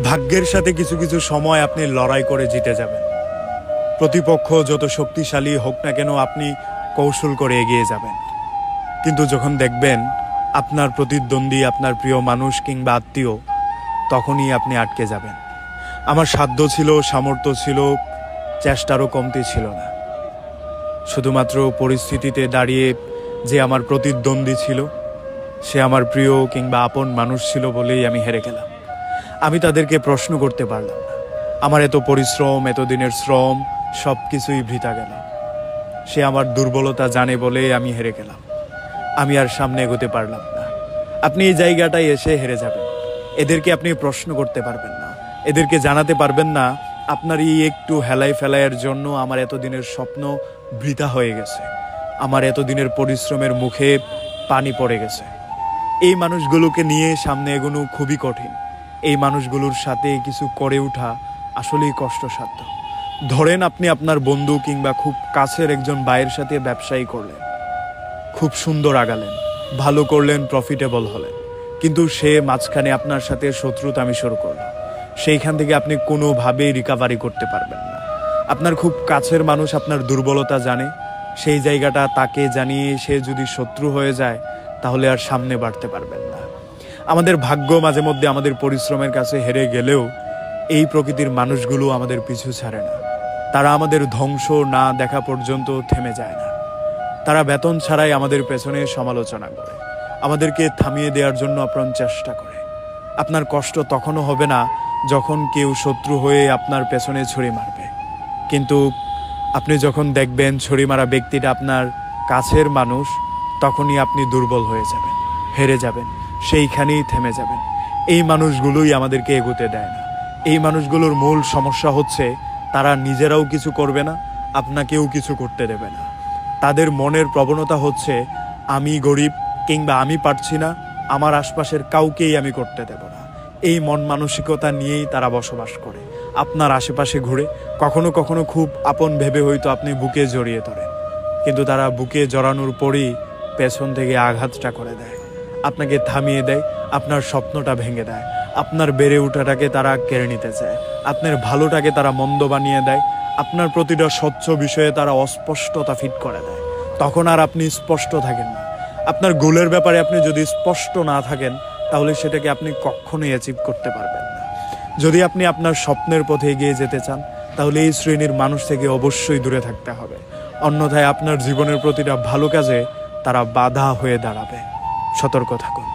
ভাগ্যের সাথে কিছু কিছু সময় আপনি লড়াই করে জিতে যাবেন। প্রতিপক্ষ যত শক্তিশালী হোক না কেন আপনি কৌশল করে এগিয়ে যাবেন। কিন্তু যখন দেখবেন আপনার প্রতিদ্বন্দ্বী আপনার প্রিয় মানুষ কিংবা আত্মীয়, তখনই আপনি আটকে যাবেন। আমার সাধ্য ছিল, সামর্থ্য ছিল, চেষ্টারও কমতি ছিল না। শুধুমাত্র পরিস্থিতিতে দাঁড়িয়ে যে আমার প্রতিদ্বন্দ্বী ছিল সে আমার প্রিয় কিংবা আপন মানুষ ছিল বলেই আমি হেরে গেলাম। আমি তাদেরকে প্রশ্ন করতে পারলাম না। আমার এত পরিশ্রম, এতদিনের শ্রম সব কিছুই বৃথা গেল। সে আমার দুর্বলতা জানে বলে আমি হেরে গেলাম। আমি আর সামনে এগোতে পারলাম না। আপনি এই জায়গাটায় এসে হেরে যাবেন। এদেরকে আপনি প্রশ্ন করতে পারবেন না, এদেরকে জানাতে পারবেন না আপনার এই একটু হেলাই ফেলাইয়ের জন্য আমার এতদিনের স্বপ্ন বৃথা হয়ে গেছে, আমার এতদিনের পরিশ্রমের মুখে পানি পড়ে গেছে। এই মানুষগুলোকে নিয়ে সামনে এগোনো খুবই কঠিন। এই মানুষগুলোর সাথে কিছু করে ওঠা আসলেই কষ্টসাধ্য। ধরেন আপনি আপনার বন্ধু কিংবা খুব কাছের একজন ভাইয়ের সাথে ব্যবসায়ী করলেন, খুব সুন্দর আগালেন, ভালো করলেন, প্রফিটেবল হলেন, কিন্তু সে মাঝখানে আপনার সাথে শত্রুতামি শুরু করলো। সেইখান থেকে আপনি কোনোভাবেই রিকাভারি করতে পারবেন না। আপনার খুব কাছের মানুষ আপনার দুর্বলতা জানে, সেই জায়গাটা তাকে জানিয়ে সে যদি শত্রু হয়ে যায় তাহলে আর সামনে বাড়তে পারবেন না। আমাদের ভাগ্য মাঝে মধ্যে আমাদের পরিশ্রমের কাছে হেরে গেলেও এই প্রকৃতির মানুষগুলো আমাদের পিছু ছাড়ে না। তারা আমাদের ধ্বংস না দেখা পর্যন্ত থেমে যায় না। তারা বেতন ছাড়াই আমাদের পেছনে সমালোচনা করে, আমাদেরকে থামিয়ে দেওয়ার জন্য আপ্রাণ চেষ্টা করে। আপনার কষ্ট তখনও হবে না যখন কেউ শত্রু হয়ে আপনার পেছনে ছুরি মারবে, কিন্তু আপনি যখন দেখবেন ছুরি মারা ব্যক্তিটা আপনার কাছের মানুষ, তখনই আপনি দুর্বল হয়ে যাবেন, হেরে যাবেন, সেইখানেই থেমে যাবেন। এই মানুষগুলোই আমাদেরকে এগোতে দেয় না। এই মানুষগুলোর মূল সমস্যা হচ্ছে তারা নিজেরাও কিছু করবে না, আপনাকেও কিছু করতে দেবে না। তাদের মনের প্রবণতা হচ্ছে আমি গরিব কিংবা আমি পারছি না, আমার আশপাশের কাউকেই আমি করতে দেব না। এই মন মানসিকতা নিয়েই তারা বসবাস করে। আপনার আশেপাশে ঘুরে, কখনো কখনো খুব আপন ভেবে হয়তো আপনি বুকে জড়িয়ে ধরেন, কিন্তু তারা বুকে জড়ানোর পরেই পেছন থেকে আঘাতটা করে দেয়, আপনাকে থামিয়ে দেয়, আপনার স্বপ্নটা ভেঙে দেয়, আপনার বেড়ে ওঠাটাকে তারা কেড়ে নিতে চায়, আপনার ভালোটাকে তারা মন্দ বানিয়ে দেয়, আপনার প্রতিটা স্বচ্ছ বিষয়ে তারা অস্পষ্টতা ফিট করে দেয়। তখন আর আপনি স্পষ্ট থাকেন না। আপনার গোলের ব্যাপারে আপনি যদি স্পষ্ট না থাকেন তাহলে সেটাকে আপনি কখনোই অ্যাচিভ করতে পারবেন না। যদি আপনি আপনার স্বপ্নের পথে এগিয়ে যেতে চান তাহলে এই শ্রেণীর মানুষ থেকে অবশ্যই দূরে থাকতে হবে, অন্যথায় আপনার জীবনের প্রতিটা ভালো কাজে তারা বাধা হয়ে দাঁড়াবে। সতর্ক থাকুন।